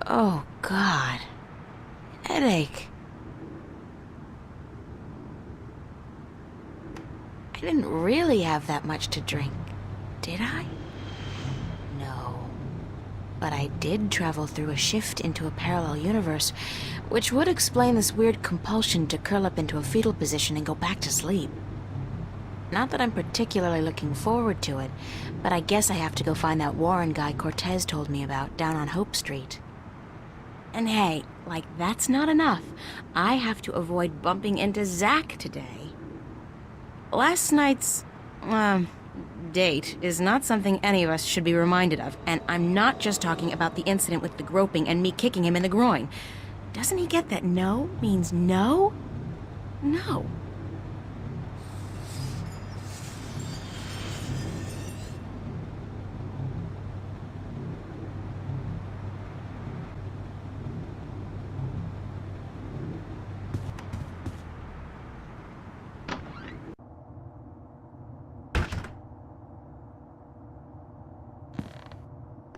Oh, God. Headache. I didn't really have that much to drink, did I? No. But I did travel through a shift into a parallel universe, which would explain this weird compulsion to curl up into a fetal position and go back to sleep. Not that I'm particularly looking forward to it, but I guess I have to go find that Warren guy Cortez told me about down on Hope Street. And hey, like that's not enough. I have to avoid bumping into Zach today. Last night's, date is not something any of us should be reminded of, and I'm not just talking about the incident with the groping and me kicking him in the groin. Doesn't he get that no means no? No.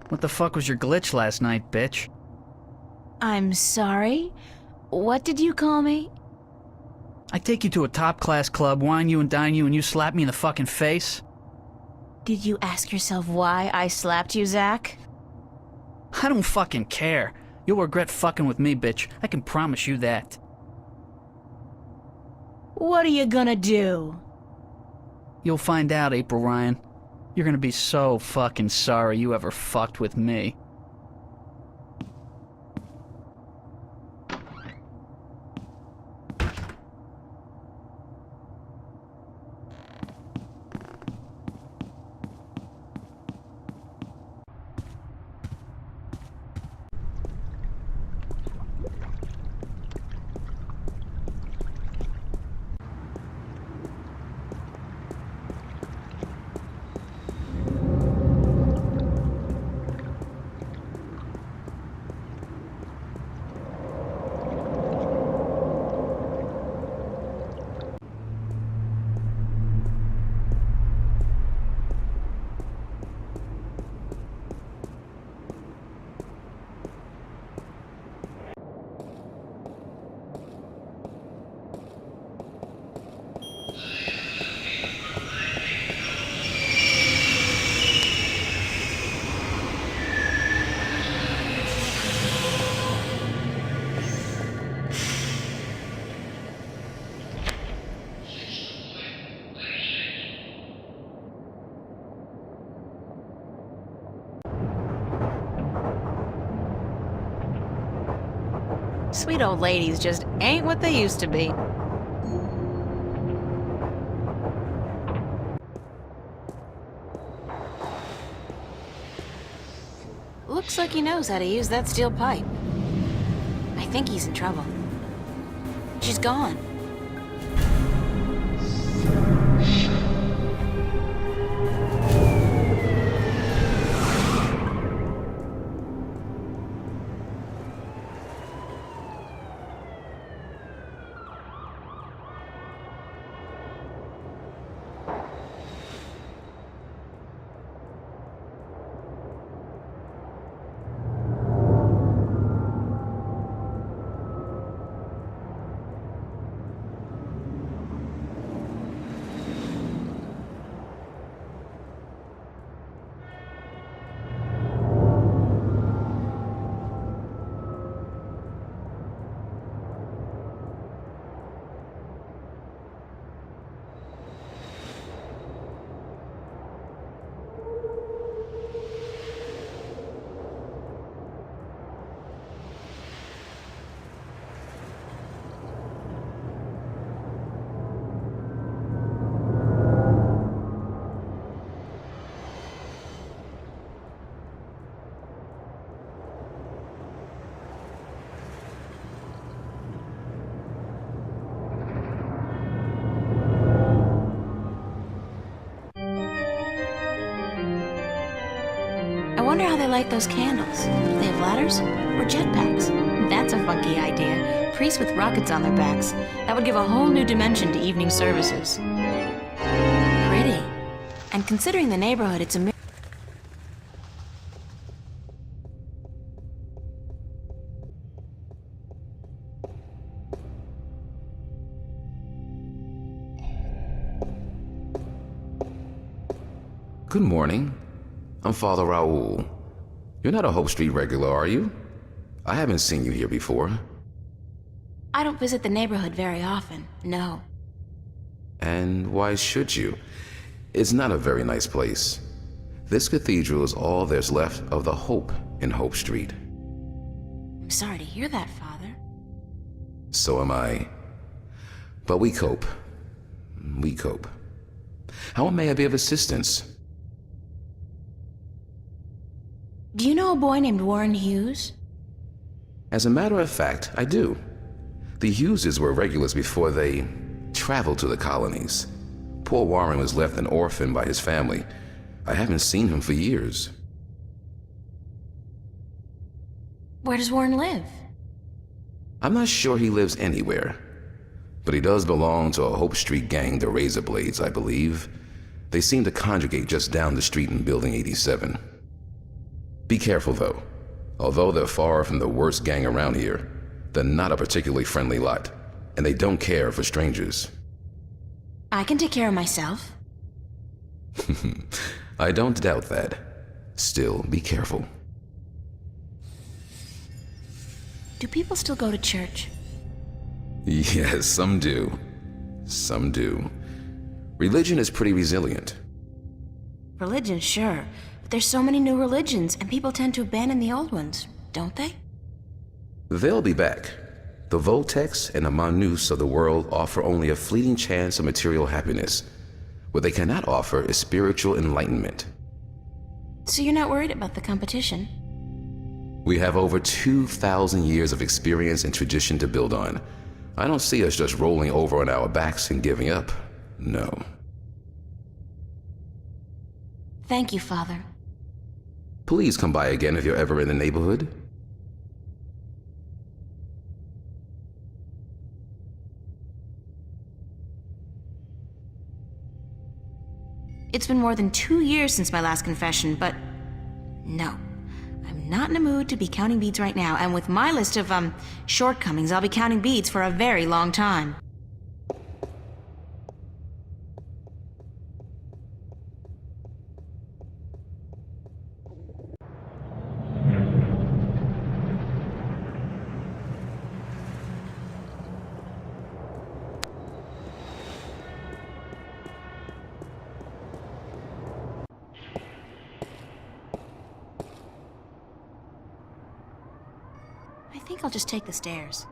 What the fuck was your glitch last night, bitch? I'm sorry? What did you call me? I take you to a top-class club, wine you and dine you, and you slap me in the fucking face? Did you ask yourself why I slapped you, Zach? I don't fucking care. You'll regret fucking with me, bitch. I can promise you that. What are you gonna do? You'll find out, April Ryan. You're gonna be so fucking sorry you ever fucked with me. Sweet old ladies just ain't what they used to be. Looks like he knows how to use that steel pipe. I think he's in trouble. She's gone. I wonder how they light those candles. Do they have ladders? Or jetpacks? That's a funky idea. Priests with rockets on their backs. That would give a whole new dimension to evening services. Pretty. And considering the neighborhood, it's a Good morning. I'm Father Raoul. You're not a Hope Street regular, are you? I haven't seen you here before. I don't visit the neighborhood very often, no. And why should you? It's not a very nice place. This cathedral is all there's left of the hope in Hope Street. I'm sorry to hear that, Father. So am I. But we cope. We cope. How may I be of assistance? Do you know a boy named Warren Hughes? As a matter of fact, I do. The Hugheses were regulars before they traveled to the colonies. Poor Warren was left an orphan by his family. I haven't seen him for years. Where does Warren live? I'm not sure he lives anywhere. But he does belong to a Hope Street gang, the Razor Blades, I believe. They seem to congregate just down the street in Building 87. Be careful, though. Although they're far from the worst gang around here, they're not a particularly friendly lot, and they don't care for strangers. I can take care of myself. I don't doubt that. Still, be careful. Do people still go to church? Yes, some do. Some do. Religion is pretty resilient. Religion, sure. But there's so many new religions, and people tend to abandon the old ones, don't they? They'll be back. The Voltex and the Manus of the world offer only a fleeting chance of material happiness. What they cannot offer is spiritual enlightenment. So you're not worried about the competition? We have over 2,000 years of experience and tradition to build on. I don't see us just rolling over on our backs and giving up. No. Thank you, Father. Please come by again if you're ever in the neighborhood. It's been more than 2 years since my last confession, but no. I'm not in a mood to be counting beads right now, and with my list of, shortcomings, I'll be counting beads for a very long time. I think I'll just take the stairs.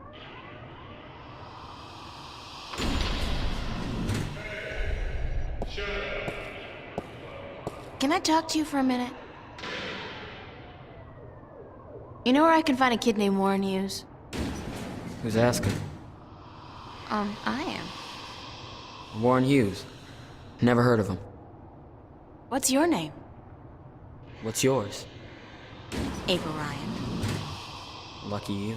Can I talk to you for a minute? You know where I can find a kid named Warren Hughes? Who's asking? I am. Warren Hughes. Never heard of him. What's your name? What's yours? April Ryan. Lucky you.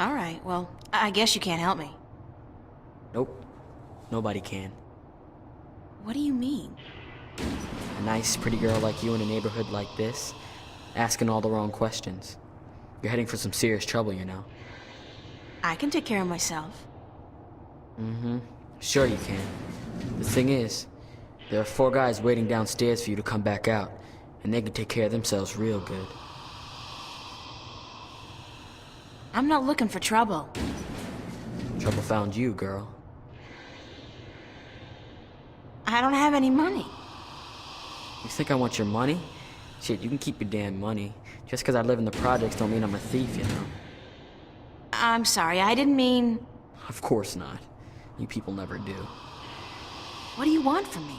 Alright, well, I guess you can't help me. Nope. Nobody can. What do you mean? A nice, pretty girl like you in a neighborhood like this, asking all the wrong questions. You're heading for some serious trouble, you know. I can take care of myself. Mm-hmm. Sure you can. The thing is, there are 4 guys waiting downstairs for you to come back out, and they can take care of themselves real good. I'm not looking for trouble. Trouble found you, girl. I don't have any money. You think I want your money? Shit, you can keep your damn money. Just 'cause I live in the projects don't mean I'm a thief, you know. I'm sorry, I didn't mean... Of course not. You people never do. What do you want from me?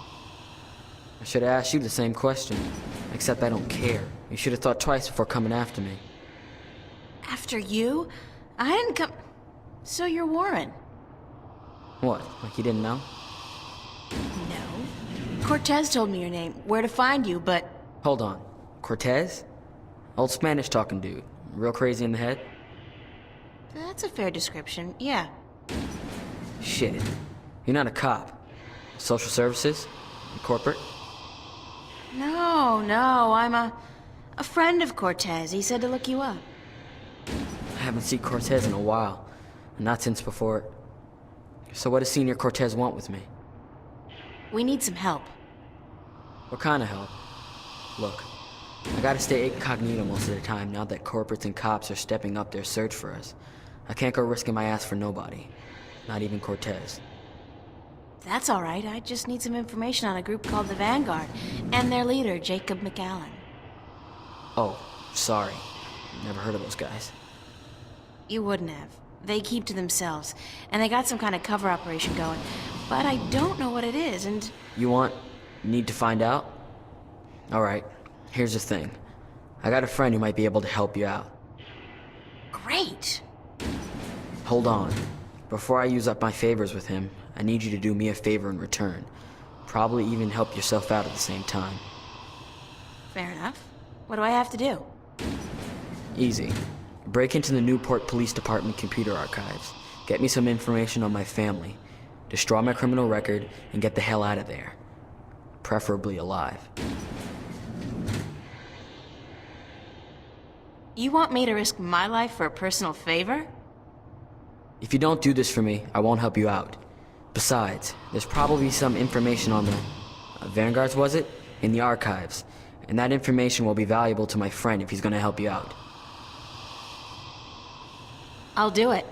I should have asked you the same question. Except I don't care. You should have thought twice before coming after me. After you? I didn't come... So you're Warren? What, like you didn't know? No. Cortez told me your name, where to find you, but... Hold on. Cortez? Old Spanish talking dude. Real crazy in the head? That's a fair description, yeah. Shit. You're not a cop. Social services? Corporate? No, I'm a friend of Cortez. He said to look you up. I haven't seen Cortez in a while. Not since before... So what does Senior Cortez want with me? We need some help. What kind of help? Look, I gotta stay incognito most of the time now that corporates and cops are stepping up their search for us. I can't go risking my ass for nobody. Not even Cortez. That's all right. I just need some information on a group called the Vanguard and their leader, Jacob McAllen. Oh, sorry. Never heard of those guys. You wouldn't have. They keep to themselves, and they got some kind of cover operation going. But I don't know what it is, and... You need to find out? Alright, here's the thing. I got a friend who might be able to help you out. Great! Hold on. Before I use up my favors with him, I need you to do me a favor in return. Probably even help yourself out at the same time. Fair enough. What do I have to do? Easy. Break into the Newport Police Department computer archives. Get me some information on my family. Destroy my criminal record and get the hell out of there. Preferably alive. You want me to risk my life for a personal favor? If you don't do this for me, I won't help you out. Besides, there's probably some information on the... Vanguards, was it? In the archives. And that information will be valuable to my friend if he's gonna help you out. I'll do it.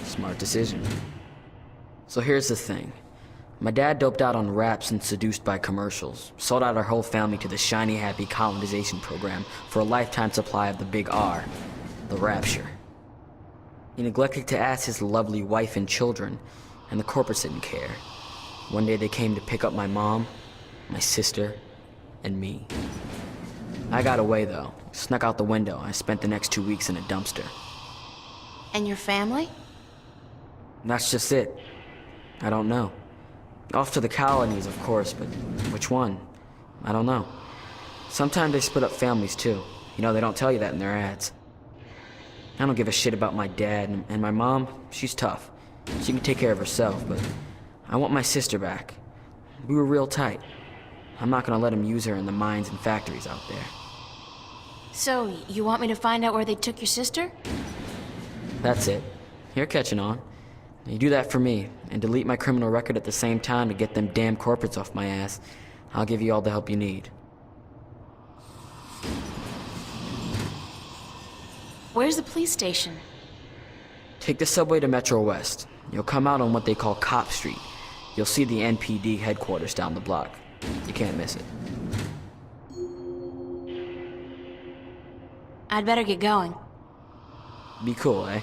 Smart decision. So here's the thing. My dad doped out on raps and seduced by commercials. Sold out our whole family to the shiny happy colonization program for a lifetime supply of the big R. The Rapture. He neglected to ask his lovely wife and children, and the corporates didn't care. One day they came to pick up my mom, my sister, and me. I got away though. Snuck out the window. I spent the next 2 weeks in a dumpster. And your family? That's just it. I don't know. Off to the colonies, of course, but which one? I don't know. Sometimes they split up families, too. You know, they don't tell you that in their ads. I don't give a shit about my dad, and my mom, she's tough. She can take care of herself, but I want my sister back. We were real tight. I'm not gonna let them use her in the mines and factories out there. So, you want me to find out where they took your sister? That's it. You're catching on. You do that for me, and delete my criminal record at the same time to get them damn corporates off my ass. I'll give you all the help you need. Where's the police station? Take the subway to Metro West. You'll come out on what they call Cop Street. You'll see the NPD headquarters down the block. You can't miss it. I'd better get going. Be cool, eh?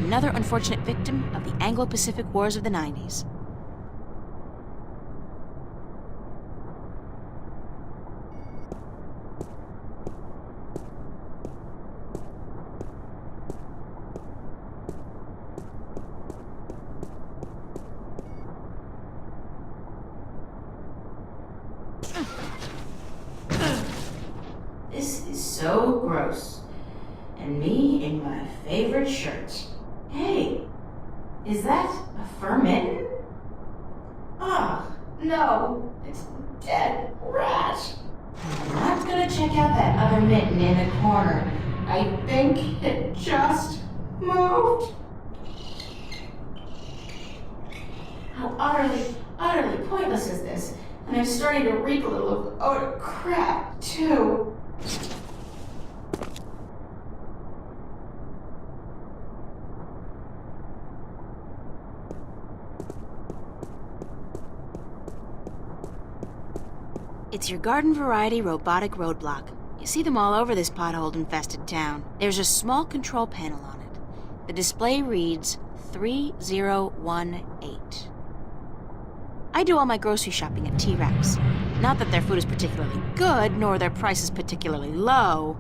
Another unfortunate victim of the Anglo-Pacific Wars of the 90s. This is so gross. And me in my favorite shirt. Hey, is that a fur mitten? Ah, no, it's a dead rat. I'm not gonna check out that other mitten in the corner. I think it just moved. How utterly pointless is this? And I'm starting to reek a little of odor crap, too. It's your garden variety robotic roadblock. You see them all over this pothole-infested town. There's a small control panel on it. The display reads 3018. I do all my grocery shopping at T-Rex. Not that their food is particularly good, nor their prices particularly low.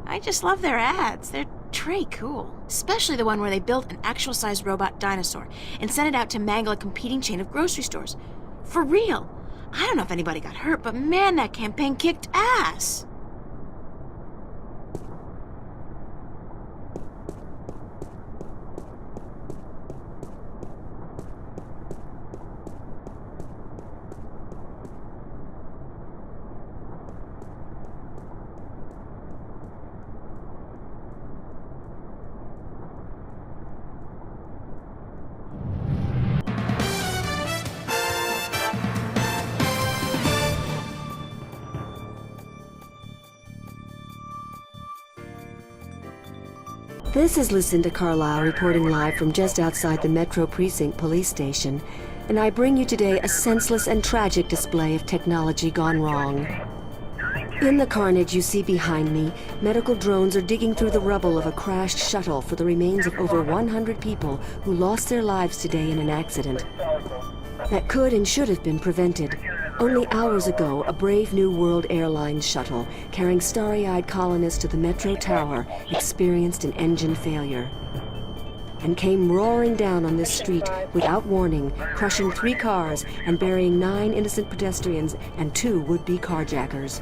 I just love their ads. They're tray cool. Especially the one where they built an actual-sized robot dinosaur and sent it out to mangle a competing chain of grocery stores. For real! I don't know if anybody got hurt, but man, that campaign kicked ass. This is Lucinda Carlisle reporting live from just outside the Metro Precinct Police Station, and I bring you today a senseless and tragic display of technology gone wrong. In the carnage you see behind me, medical drones are digging through the rubble of a crashed shuttle for the remains of over 100 people who lost their lives today in an accident that could and should have been prevented. Only hours ago, a brave New World Airlines shuttle carrying starry-eyed colonists to the Metro Tower experienced an engine failure and came roaring down on this street without warning, crushing 3 cars and burying 9 innocent pedestrians and 2 would-be carjackers.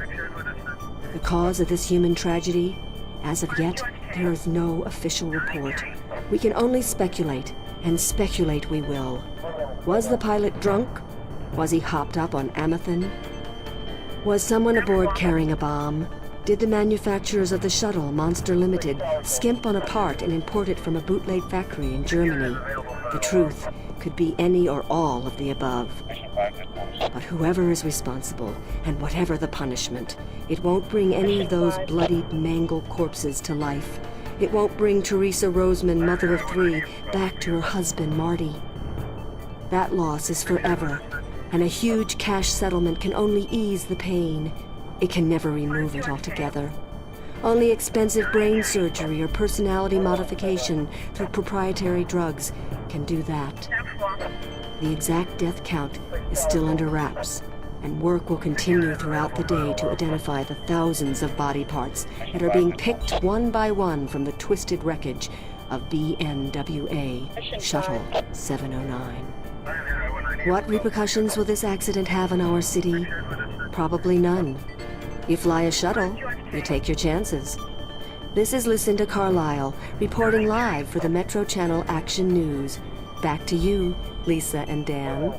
The cause of this human tragedy? As of yet, there is no official report. We can only speculate, and speculate we will. Was the pilot drunk? Was he hopped up on Amethyst? Was someone aboard carrying a bomb? Did the manufacturers of the shuttle, Monster Limited, skimp on a part and import it from a bootleg factory in Germany? The truth could be any or all of the above. But whoever is responsible, and whatever the punishment, it won't bring any of those bloodied, mangled corpses to life. It won't bring Teresa Roseman, mother of 3, back to her husband, Marty. That loss is forever, and a huge cash settlement can only ease the pain. It can never remove it altogether. Only expensive brain surgery or personality modification through proprietary drugs can do that. The exact death count is still under wraps, and work will continue throughout the day to identify the thousands of body parts that are being picked one by one from the twisted wreckage of BNWA Shuttle 709. What repercussions will this accident have on our city? Probably none. You fly a shuttle, you take your chances. This is Lucinda Carlisle, reporting live for the Metro Channel Action News. Back to you, Lisa and Dan.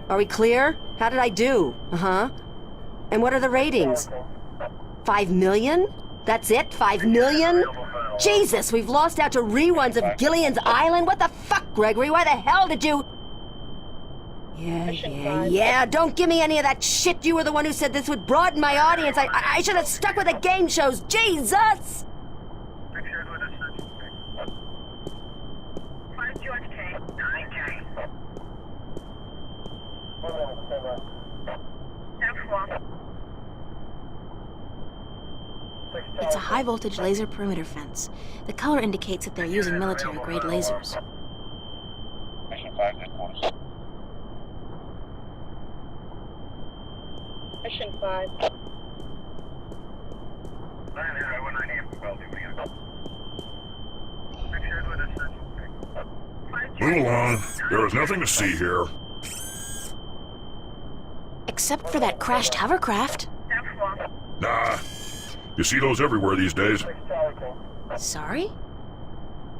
Are we clear? How did I do? Uh-huh. And what are the ratings? 5 million? That's it? 5 million? Jesus, we've lost out to reruns of Gillian's Island? What the fuck, Gregory? Why the hell did you... Yeah, don't give me any of that shit. You were the one who said this would broaden my audience. I should have stuck with the game shows. Jesus! It's a high-voltage laser perimeter fence. The color indicates that they're using military-grade lasers. Mission 5 headquarters. Mission 5. Move along. There is nothing to see here. Except for that crashed hovercraft. Nah. You see those everywhere these days. Sorry?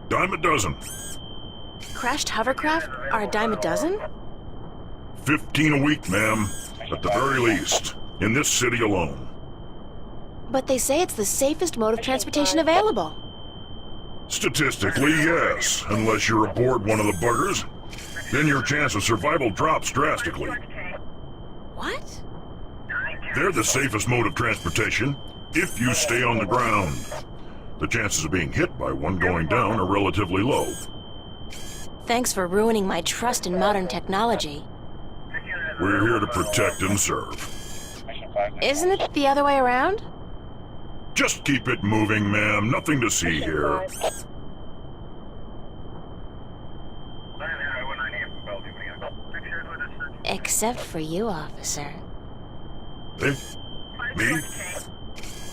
Dime a dozen. Crashed hovercraft are a dime a dozen? 15 a week, ma'am. At the very least. In this city alone. But they say it's the safest mode of transportation available. Statistically, yes. Unless you're aboard one of the buggers. Then your chance of survival drops drastically. What? They're the safest mode of transportation if you stay on the ground. The chances of being hit by one going down are relatively low. Thanks for ruining my trust in modern technology. We're here to protect and serve. Isn't it the other way around? Just keep it moving, ma'am. Nothing to see here. Except for you, officer. Eh? Me?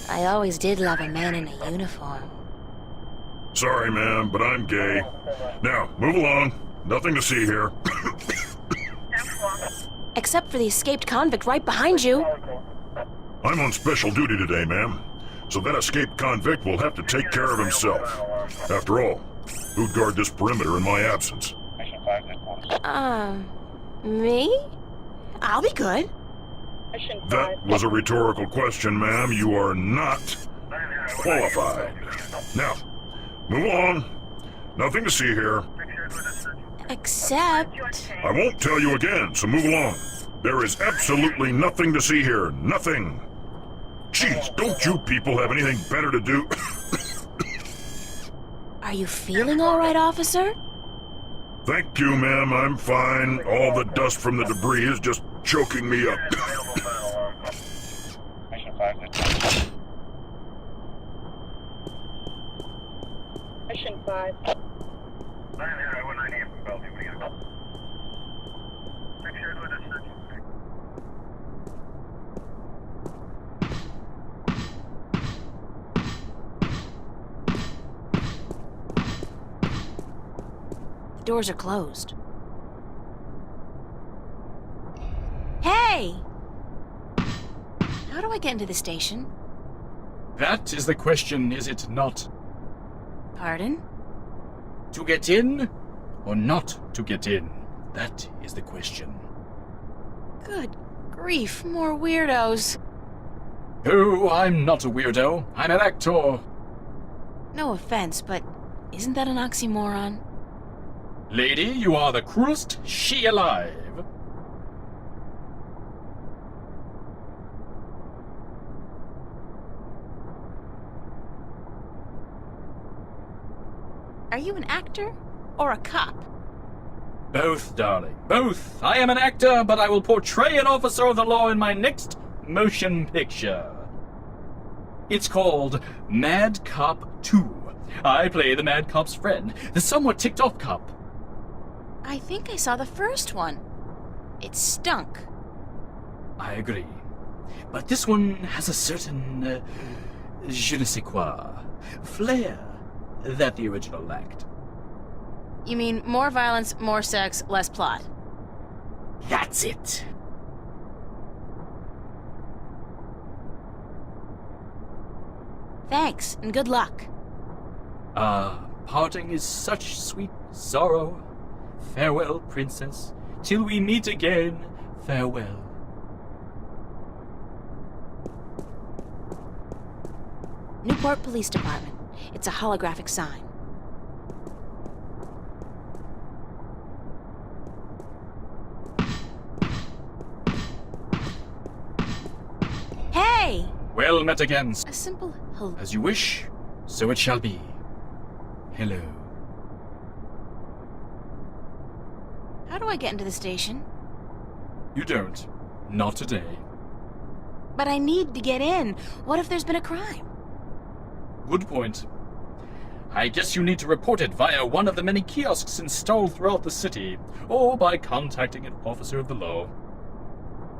I always did love a man in a uniform. Sorry, ma'am, but I'm gay. Now, move along. Nothing to see here. Except for the escaped convict right behind you. I'm on special duty today, ma'am. So that escaped convict will have to take care of himself. After all, who'd guard this perimeter in my absence? Mission 5 headquarters. Me? I'll be good. Mission 5. That was a rhetorical question, ma'am. You are not qualified. Now, move along. Nothing to see here. Except... I won't tell you again, so move along. There is absolutely nothing to see here. Nothing. Jeez, don't you people have anything better to do? Are you feeling all right, officer? Thank you, ma'am. I'm fine. All the dust from the debris is just choking me up. Mission 5 headquarters. Mission 5. The doors are closed. Hey! How do I get into the station? That is the question, is it not? Pardon? To get in or not to get in? That is the question. Good grief, more weirdos. Oh, I'm not a weirdo. I'm an actor. No offense, but isn't that an oxymoron? Lady, you are the cruelest she alive. Are you an actor or a cop? Both, darling, both. I am an actor, but I will portray an officer of the law in my next motion picture. It's called Mad Cop 2. I play the Mad Cop's friend, the somewhat ticked-off cop. I think I saw the first one. It stunk. I agree. But this one has a certain, je ne sais quoi, flair that the original lacked. You mean more violence, more sex, less plot? That's it. Thanks, and good luck. Parting is such sweet sorrow. Farewell, princess. Till we meet again, farewell. Newport Police Department. It's a holographic sign. Hey! Well met again. A simple hello. As you wish, so it shall be. Hello. How do I get into the station? You don't. Not today. But I need to get in. What if there's been a crime? Good point. I guess you need to report it via one of the many kiosks installed throughout the city, or by contacting an officer of the law.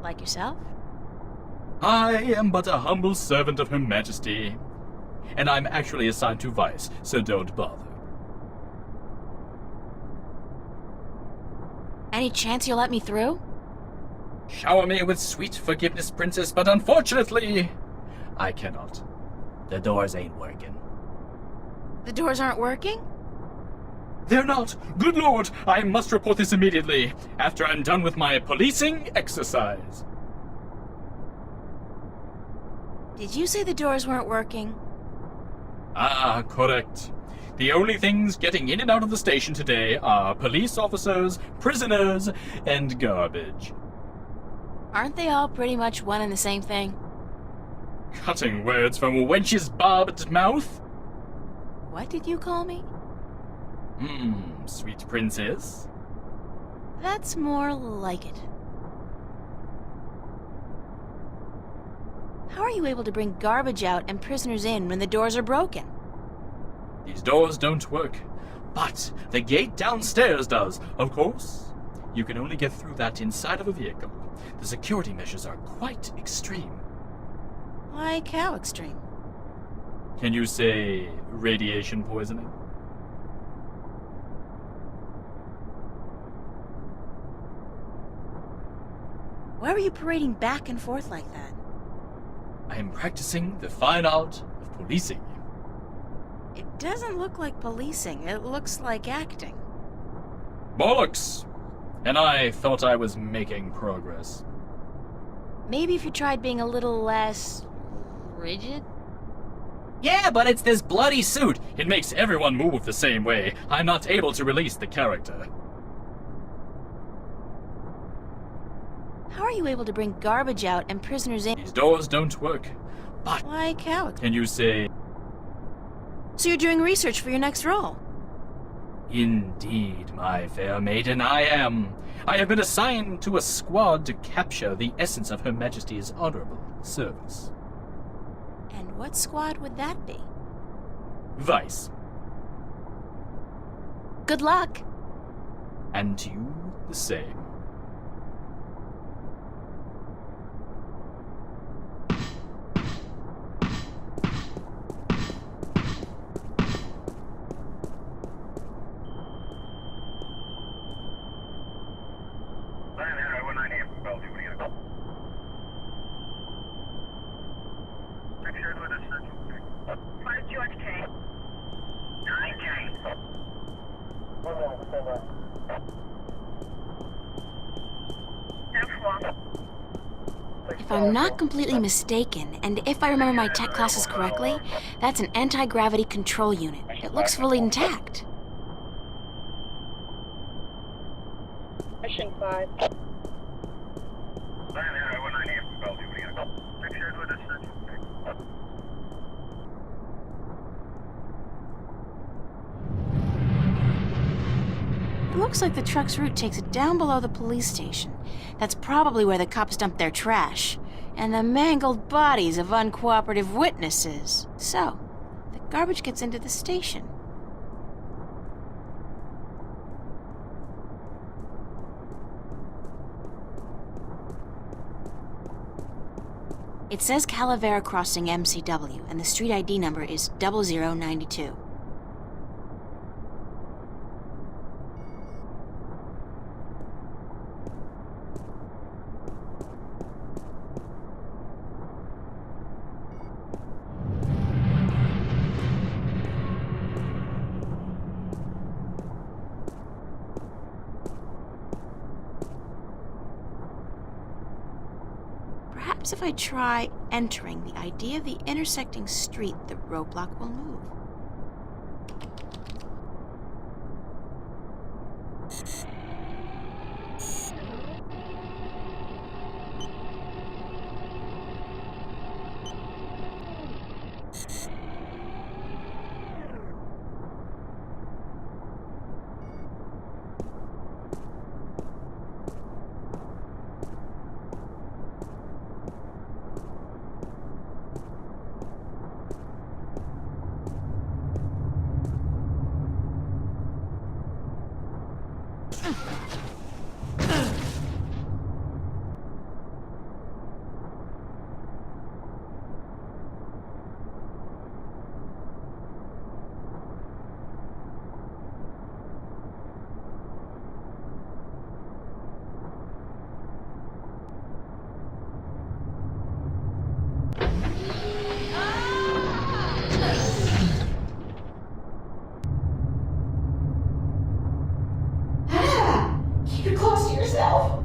Like yourself? I am but a humble servant of Her Majesty, and I'm actually assigned to Vice, so don't bother. Any chance you'll let me through? Shower me with sweet forgiveness, princess, but unfortunately, I cannot. The doors ain't working. The doors aren't working? They're not. Good lord, I must report this immediately, after I'm done with my policing exercise. Did you say the doors weren't working? Ah, correct. The only things getting in and out of the station today are police officers, prisoners, and garbage. Aren't they all pretty much one and the same thing? Cutting words from a wench's barbed mouth? What did you call me? Sweet princess. That's more like it. How are you able to bring garbage out and prisoners in when the doors are broken? These doors don't work, but the gate downstairs does, of course. You can only get through that inside of a vehicle. The security measures are quite extreme. Like how extreme? Can you say radiation poisoning? Why were you parading back and forth like that? I am practicing the fine art of policing. It doesn't look like policing. It looks like acting. Bollocks! And I thought I was making progress. Maybe if you tried being a little less... rigid? Yeah, but it's this bloody suit. It makes everyone move the same way. I'm not able to release the character. How are you able to bring garbage out and prisoners in? These doors don't work. But Like how? can you say, So you're doing research for your next role? indeed, my fair maiden, I am. I have been assigned to a squad to capture the essence of Her Majesty's honorable service. And what squad would that be? Vice. Good luck! And to you the same. If I'm not completely mistaken, and if I remember my tech classes correctly, that's an anti-gravity control unit. It looks fully intact. Mission 5. It looks like the truck's route takes it down below the police station. That's probably where the cops dump their trash. And the mangled bodies of uncooperative witnesses. So, the garbage gets into the station. It says Calavera Crossing MCW, and the street ID number is 0092. Perhaps if I try entering the idea of the intersecting street, the roadblock will move. Keep it close to yourself.